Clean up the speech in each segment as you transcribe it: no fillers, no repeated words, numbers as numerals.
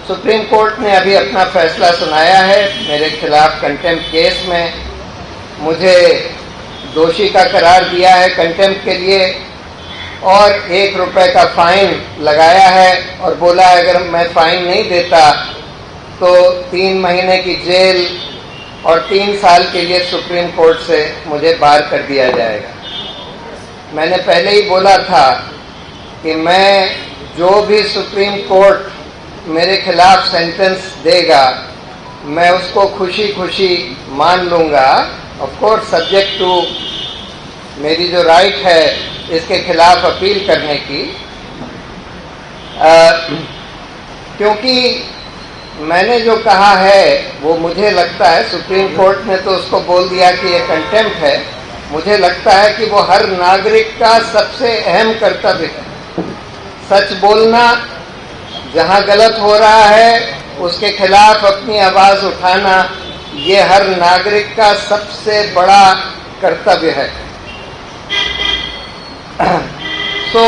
Supreme court ने अभी अपना फैसला सुनाया है मेरे खिलाफ कंटेम्प्ट केस में। मुझे दोषी का करार दिया है कंटेम्प्ट के लिए और ₹1 का फाइन लगाया है और बोला है अगर मैं फाइन नहीं देता तो 3 महीने की जेल और 3 साल के लिए सुप्रीम कोर्ट से मुझे बाहर कर दिया जाएगा। मैंने पहले ही बोला था कि मैं जो भी सुप्रीम कोर्ट मेरे खिलाफ सेंटेंस देगा मैं उसको खुशी खुशी मान लूँगा, ऑफ कोर्स सब्जेक्ट टू मेरी जो राइट है इसके खिलाफ अपील करने की, क्योंकि मैंने जो कहा है वो मुझे लगता है सुप्रीम कोर्ट ने तो उसको बोल दिया कि ये कंटेम्प्ट है। मुझे लगता है कि वो हर नागरिक का सबसे अहम कर्तव्य है। सच बोलना, जहाँ गलत हो रहा है उसके खिलाफ अपनी आवाज़ उठाना, ये हर नागरिक का सबसे बड़ा कर्तव्य है। तो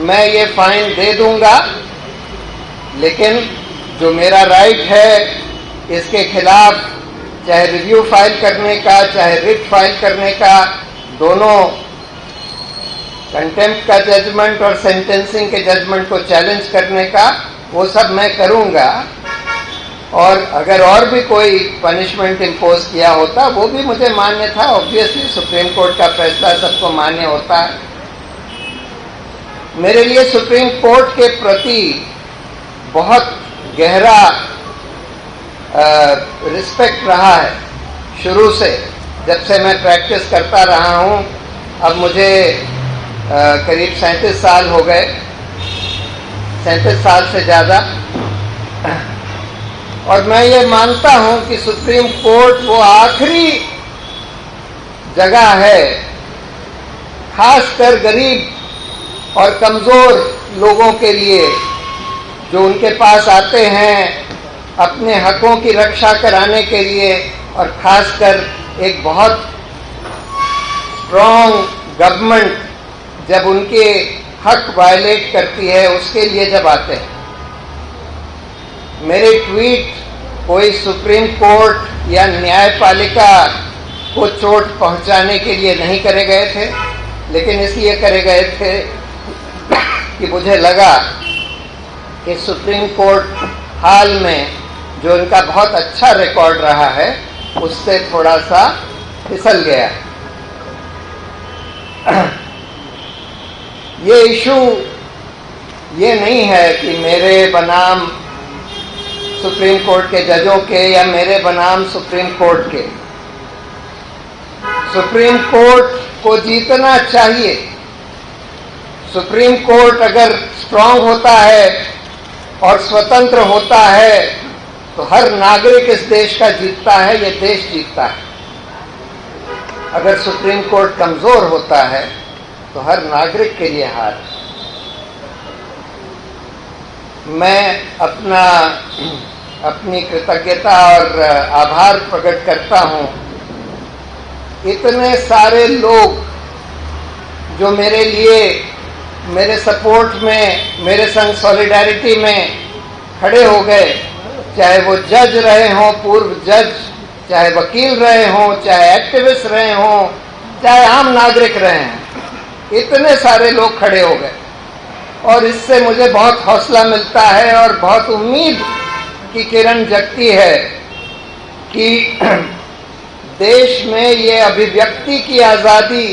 मैं ये फाइन दे दूंगा, लेकिन जो मेरा राइट है इसके खिलाफ चाहे रिव्यू फाइल करने का चाहे रिट फाइल करने का, दोनों कंटेम्प्ट का जजमेंट और सेंटेंसिंग के जजमेंट को चैलेंज करने का, वो सब मैं करूंगा। और अगर और भी कोई पनिशमेंट इम्पोज किया होता वो भी मुझे मान्य था। ऑब्वियसली सुप्रीम कोर्ट का फैसला सबको मान्य होता है। मेरे लिए सुप्रीम कोर्ट के प्रति बहुत गहरा रिस्पेक्ट रहा है शुरू से, जब से मैं प्रैक्टिस करता रहा हूँ। अब मुझे करीब 37 साल हो गए, 37 साल से ज़्यादा। और मैं ये मानता हूँ कि सुप्रीम कोर्ट वो आखिरी जगह है खासकर गरीब और कमज़ोर लोगों के लिए, जो उनके पास आते हैं अपने हकों की रक्षा कराने के लिए, और खासकर एक बहुत स्ट्रॉन्ग गवर्नमेंट जब उनके हक वायलेट करती है उसके लिए जब आते हैं। मेरे ट्वीट कोई सुप्रीम कोर्ट या न्यायपालिका को चोट पहुंचाने के लिए नहीं करे गए थे, लेकिन इसलिए करे गए थे कि मुझे लगा कि सुप्रीम कोर्ट हाल में जो इनका बहुत अच्छा रिकॉर्ड रहा है उससे थोड़ा सा फिसल गया। ये इशू ये नहीं है कि मेरे बनाम सुप्रीम कोर्ट के जजों के या मेरे बनाम सुप्रीम कोर्ट के। सुप्रीम कोर्ट को जीतना चाहिए। सुप्रीम कोर्ट अगर स्ट्रांग होता है और स्वतंत्र होता है तो हर नागरिक इस देश का जीतता है, ये देश जीतता है। अगर सुप्रीम कोर्ट कमजोर होता है तो हर नागरिक के लिए हार। मैं अपनी कृतज्ञता और आभार प्रकट करता हूं इतने सारे लोग जो मेरे लिए, मेरे सपोर्ट में, मेरे संग सॉलिडारिटी में खड़े हो गए, चाहे वो जज रहे हों, पूर्व जज, चाहे वकील रहे हों, चाहे एक्टिविस्ट रहे हों, चाहे आम नागरिक रहे हैं। इतने सारे लोग खड़े हो गए और इससे मुझे बहुत हौसला मिलता है और बहुत उम्मीद की किरण जगती है कि देश में ये अभिव्यक्ति की आज़ादी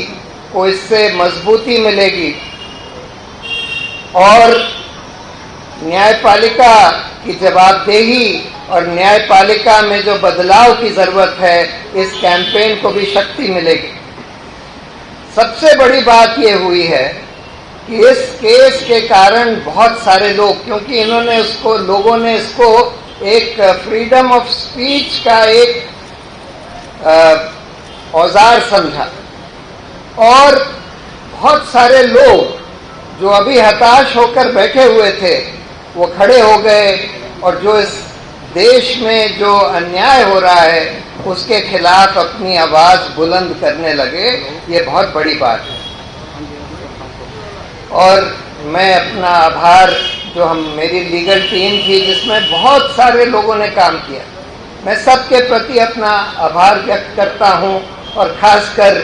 को इससे मजबूती मिलेगी और न्यायपालिका की जवाबदेही और न्यायपालिका में जो बदलाव की ज़रूरत है, इस कैंपेन को भी शक्ति मिलेगी। सबसे बड़ी बात ये हुई है कि इस केस के कारण बहुत सारे लोग, क्योंकि इन्होंने उसको, लोगों ने इसको एक फ्रीडम ऑफ स्पीच का एक औजार समझा, और बहुत सारे लोग जो अभी हताश होकर बैठे हुए थे वो खड़े हो गए और जो इस देश में जो अन्याय हो रहा है उसके खिलाफ अपनी आवाज़ बुलंद करने लगे। ये बहुत बड़ी बात है और मैं अपना आभार जो मेरी लीगल टीम थी जिसमें बहुत सारे लोगों ने काम किया। मैं सबके प्रति अपना आभार व्यक्त करता हूं और खासकर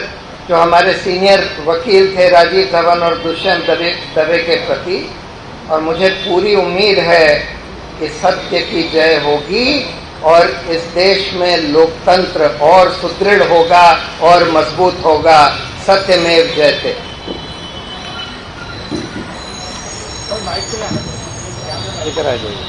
जो हमारे सीनियर वकील थे राजीव धवन और दुष्यंत दवे के प्रति। और मुझे पूरी उम्मीद है कि सत्य की जय होगी और इस देश में लोकतंत्र और सुदृढ़ होगा और मजबूत होगा। सत्यमेव जयते। इधर आ जाइए।